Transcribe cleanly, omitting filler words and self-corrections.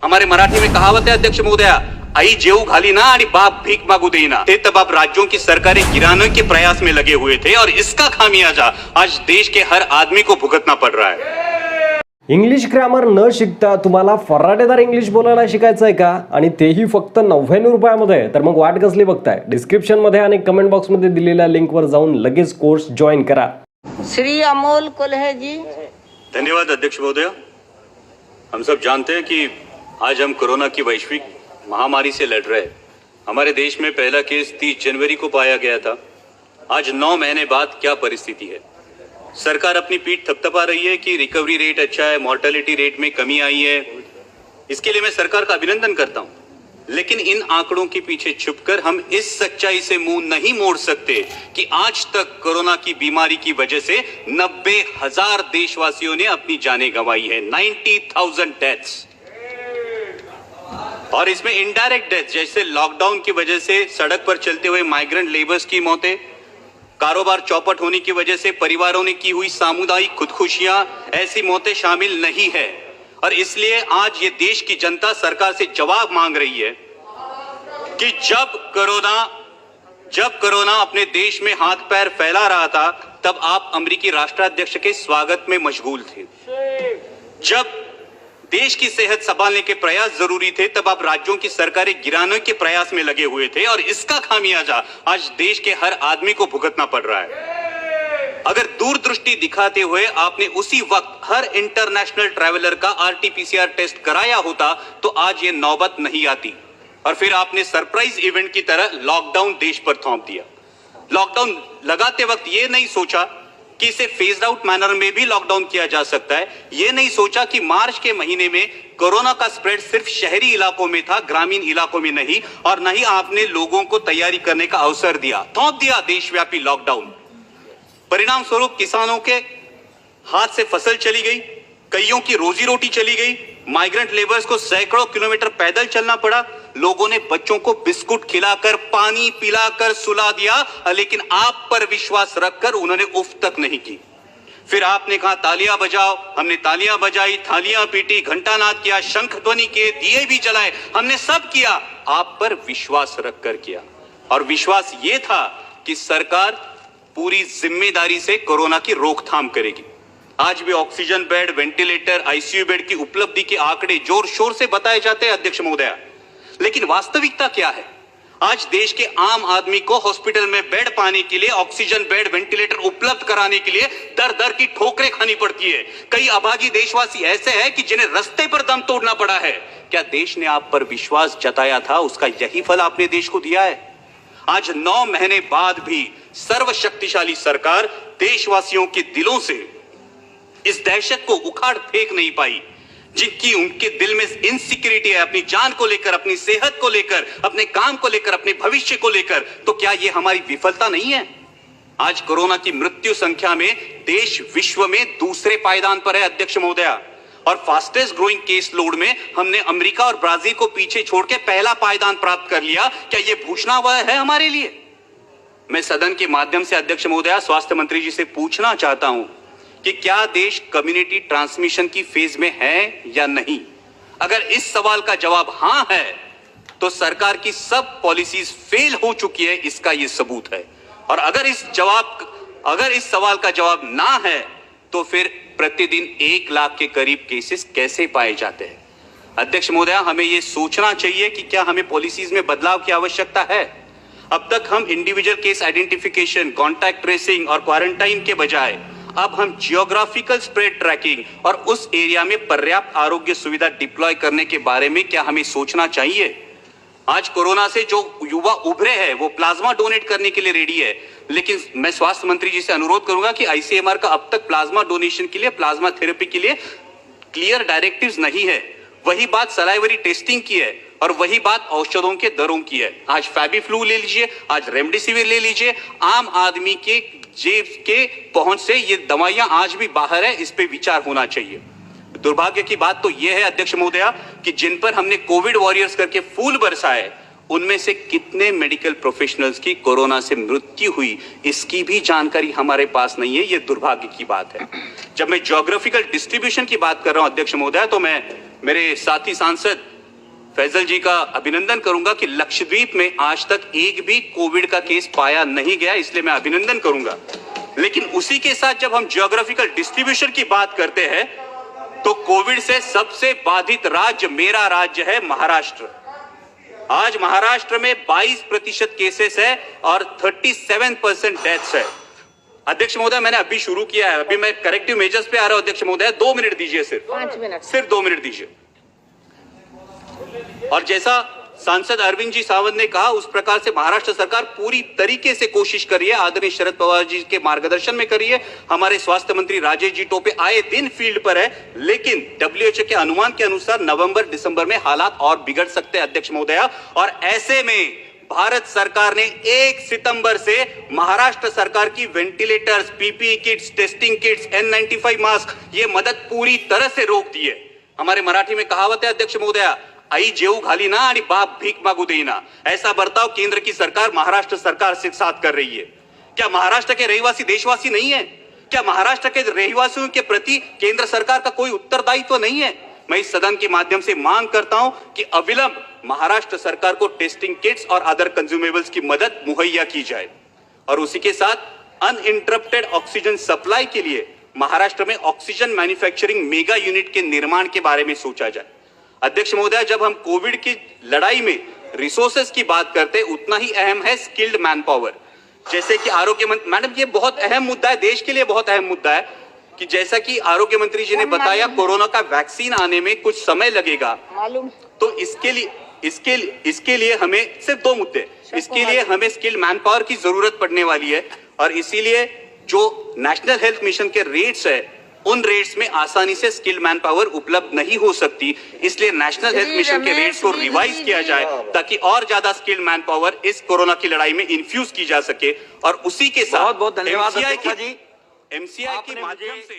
हमारे मराठी में कहावत है अध्यक्ष महोदया, आई जेऊ घाली ना आणि बाप भीक मागू देईना। ते तब आप राज्यों की सरकारें गिराने के प्रयास में लगे हुए थे और इसका खामियाजा आज देश के हर आदमी को भुगतना पड़ रहा है। इंग्लिश ग्रामर न शिकता तुम्हाला फराटेदार इंग्लिश बोलायला शिकायचं आहे का? आणि तेही फक्त 99 रुपयामध्ये? तर मग वाट कसली बघताय? डिस्क्रिप्शन मध्ये आणि कमेंट बॉक्स मध्ये दिलेल्या लिंकवर जाऊन लगेच कोर्स जॉइन करा। श्री अमोल कुल्हे जी। धन्यवाद अध्यक्ष महोदय। हम सब जानते हैं कि आज हम कोरोना की वैश्विक महामारी से लड़ रहे हैं। हमारे देश में पहला केस 30 जनवरी को पाया गया था। आज 9 महीने बाद क्या परिस्थिति है? सरकार अपनी पीठ थपथपा रही है कि रिकवरी रेट अच्छा है, मॉर्टेलिटी रेट में कमी आई है। इसके लिए मैं सरकार का अभिनंदन करता हूं, लेकिन इन आंकड़ों के पीछे छुपकर हम इस सच्चाई से मुंह नहीं मोड़ सकते कि आज तक कोरोना की बीमारी की वजह से 90,000 देशवासियों ने अपनी जानें गंवाई है। 90,000 डेथ्स, और इसमें इनडायरेक्ट डेथ जैसे लॉकडाउन की वजह से सड़क पर चलते हुए माइग्रेंट लेबर्स की मौतें, कारोबार चौपट होने की वजह से परिवारों ने की हुई सामुदायिक खुदकुशियां, ऐसी मौतें शामिल नहीं है। और इसलिए आज ये देश की जनता सरकार से जवाब मांग रही है कि जब कोरोना अपने देश में हाथ पैर फैला रहा था, तब आप अमेरिकी राष्ट्राध्यक्ष के स्वागत में मशगूल थे। जब देश की सेहत संभालने के प्रयास जरूरी थे, तब आप राज्यों की सरकारें गिराने के प्रयास में लगे हुए थे और इसका खामियाजा आज देश के हर आदमी को भुगतना पड़ रहा है। अगर दूरदृष्टि दिखाते हुए आपने उसी वक्त हर इंटरनेशनल ट्रैवलर का RT-PCR टेस्ट कराया होता तो आज ये नौबत नहीं आती। और फिर आपने सरप्राइज इवेंट की तरह लॉकडाउन देश पर थोप दिया। लॉकडाउन लगाते वक्त ये नहीं सोचा कि इसे फेज्ड आउट मैनर में भी लॉकडाउन किया जा सकता है। यह नहीं सोचा कि मार्च के महीने में कोरोना का स्प्रेड सिर्फ शहरी इलाकों में था, ग्रामीण इलाकों में नहीं। और नहीं आपने लोगों को तैयारी करने का अवसर दिया, थोप दिया देशव्यापी लॉकडाउन। परिणाम स्वरूप किसानों के हाथ से फसल चली गई, कईयों की रोजी रोटी चली गई, माइग्रेंट लेबर्स को सैकड़ों किलोमीटर पैदल चलना पड़ा। लोगों ने बच्चों को बिस्कुट खिलाकर, पानी पिलाकर सुला दिया, लेकिन आप पर विश्वास रखकर उन्होंने उफ तक नहीं की। फिर आपने कहा तालियां बजाओ, हमने तालियां बजाई, थालियां पीटी, घंटानाद किया, शंख ध्वनि किए, दिए भी जलाए, हमने सब किया, आप पर विश्वास रखकर किया। और विश्वास ये था कि सरकार पूरी जिम्मेदारी से कोरोना की रोकथाम करेगी। आज भी oxygen bed, ventilator, ICU bed की उपलब्धि के आंकड़े जोर शोर से बताए जाते हैं अध्यक्ष महोदया, लेकिन वास्तविकता क्या है? आज देश के आम आदमी को हॉस्पिटल में बेड पाने के लिए, ऑक्सीजन बेड, वेंटिलेटर उपलब्ध कराने के लिए दर दर की ठोकरें खानी पड़ती है। कई अभागी देशवासी ऐसे हैं कि जिन्हें रास्ते पर दम तोड़ना पड़ा है। क्या देश ने आप पर विश्वास जताया था, उसका यही फल आपने देश को दिया है? आज 9 महीने बाद भी सर्वशक्तिशाली सरकार देशवासियों के दिलों से इस दहशत को उखाड़ फेंक नहीं पाई, जिनकी उनके दिल में इनसिक्योरिटी है, अपनी जान को लेकर, अपनी सेहत को लेकर, अपने काम को लेकर, अपने भविष्य को लेकर। तो क्या यह हमारी विफलता नहीं है? आज कोरोना की मृत्यु संख्या में देश विश्व में दूसरे पायदान पर है अध्यक्ष महोदया, और फास्टेस्ट ग्रोइंग केस लोड में हमने अमेरिका और ब्राजील को पीछे छोड़ के पहला पायदान प्राप्त कर लिया। क्या यह भूषणावह है हमारे लिए? मैं सदन के माध्यम से अध्यक्ष महोदया स्वास्थ्य मंत्री जी से पूछना चाहता हूं कि क्या देश कम्युनिटी ट्रांसमिशन की फेज में है या नहीं? अगर इस सवाल का जवाब हां है, तो सरकार की सब पॉलिसीज फेल हो चुकी है, इसका यह सबूत है। और अगर इस सवाल का जवाब ना है, तो फिर प्रतिदिन 1 लाख के करीब केसेस कैसे पाए जाते हैं? अध्यक्ष महोदया, हमें यह सोचना चाहिए कि क्या हमें पॉलिसीज में बदलाव की आवश्यकता है। अब तक हम individual case identification, contact tracing और क्वारंटाइन के बजाय अब हम जियोग्राफिकल स्प्रेड ट्रैकिंग और उस एरिया में पर्याप्त आरोग्य सुविधा डिप्लॉय करने के बारे में क्या हमें सोचना चाहिए? आज कोरोना से जो युवा उभरे हैं वो प्लाज्मा डोनेट करने के लिए रेडी है, लेकिन मैं स्वास्थ्य मंत्री जी से अनुरोध करूंगा कि ICMR का अब तक प्लाज्मा डोनेशन के लिए, प्लाज्मा थेरेपी के लिए क्लियर डायरेक्टिव्स नहीं है। वही बात सलाइवरी टेस्टिंग की है और वही बात औषधों के दरों की है। आज फैबीफ्लू ले लीजिए, आज रेमडेसिविर ले लीजिए, आम आदमी के जेब के पहुंच से ये दवाइयां आज भी बाहर है, इस पे विचार होना चाहिए। दुर्भाग्य की बात तो यह है अध्यक्ष महोदया कि जिन पर हमने कोविड वॉरियर्स करके फूल बरसाए, उनमें से कितने मेडिकल प्रोफेशनल्स की कोरोना से मृत्यु हुई, इसकी भी जानकारी हमारे पास नहीं है। ये दुर्भाग्य की बात है। जब मैं ज्योग्राफिकल डिस्ट्रीब्यूशन की बात कर रहा हूं अध्यक्ष महोदय, तो मैं मेरे साथी सांसद फैजल जी का अभिनंदन करूंगा कि लक्षद्वीप में आज तक एक भी कोविड का केस पाया नहीं गया, इसलिए मैं अभिनंदन करूंगा। लेकिन उसी के साथ जब हम ज्योग्राफिकल डिस्ट्रीब्यूशन की बात करते हैं तो कोविड से सबसे बाधित राज्य मेरा राज्य है महाराष्ट्र। आज महाराष्ट्र में 22% केसेस है और 37% डेथ्स है। अध्यक्ष महोदय, मैंने अभी शुरू किया है, अभी मैं करेक्टिव मेजर्स पे आ रहा हूं। अध्यक्ष महोदय 2 मिनट दीजिए, सिर्फ 5 मिनट। सिर्फ 2 मिनट दीजिए। और जैसा सांसद अरविंद जी सावंत ने कहा, उस प्रकार से महाराष्ट्र सरकार पूरी तरीके से कोशिश कर रही है, आदरणीय शरद पवार जी के मार्गदर्शन में कर रही है। हमारे स्वास्थ्य मंत्री राजेश जी टोपे आए दिन फील्ड पर है, लेकिन WHO के अनुमान के अनुसार नवंबर दिसंबर में हालात और बिगड़ सकते हैं अध्यक्ष महोदया। और ऐसे में भारत सरकार ने 1 सितंबर से महाराष्ट्र सरकार की ventilators, PPE kits, testing kits, N95 mask, ये मदद पूरी तरह से रोक दी है। हमारे मराठी में कहावत है अध्यक्ष महोदया, आई जेऊ घाली ना आणि बाप भीक मागू देना। ऐसा बर्ताव केंद्र की सरकार महाराष्ट्र सरकार से साथ कर रही है। क्या महाराष्ट्र के रहवासी देशवासी नहीं है? क्या महाराष्ट्र के रहवासियों के प्रति केंद्र सरकार का कोई उत्तरदायित्व नहीं है? मैं इस सदन के माध्यम से मांग करता हूं कि अविलंब महाराष्ट्र सरकार को टेस्टिंग किट्स और अदर कंज्यूमेबल्स की मदद मुहैया की जाए। और उसी के साथ अनइंटरप्टेड ऑक्सीजन सप्लाई के लिए महाराष्ट्र में ऑक्सीजन मैन्युफैक्चरिंग मेगा यूनिट के निर्माण के बारे में सोचा जाए। अध्यक्ष महोदय, जब हम कोविड की लड़ाई में रिसोर्सेज की बात करते हैं, उतना ही अहम है स्किल्ड मैन पावर। जैसे कि आरोग्य मंत्री, मैडम ये बहुत अहम मुद्दा है, देश के लिए बहुत अहम मुद्दा है कि जैसा कि आरोग्य मंत्री जी ने बताया, कोरोना का वैक्सीन आने में कुछ समय लगेगा। मालूम। तो इसके लिए हमें सिर्फ 2 मुद्दे, इसके लिए हमें स्किल्ड मैन पावर की जरूरत पड़ने वाली है। और इसीलिए जो नेशनल हेल्थ मिशन के रेट्स है, उन रेट्स में आसानी से स्किल्ड मैन पावर उपलब्ध नहीं हो सकती। इसलिए नेशनल हेल्थ मिशन के रेट्स को रिवाइज किया जाए ताकि और ज्यादा स्किल्ड मैन पावर इस कोरोना की लड़ाई में इन्फ्यूज की जा सके। और उसी के साथ बहुत बहुत धन्यवाद MCI के माध्यम से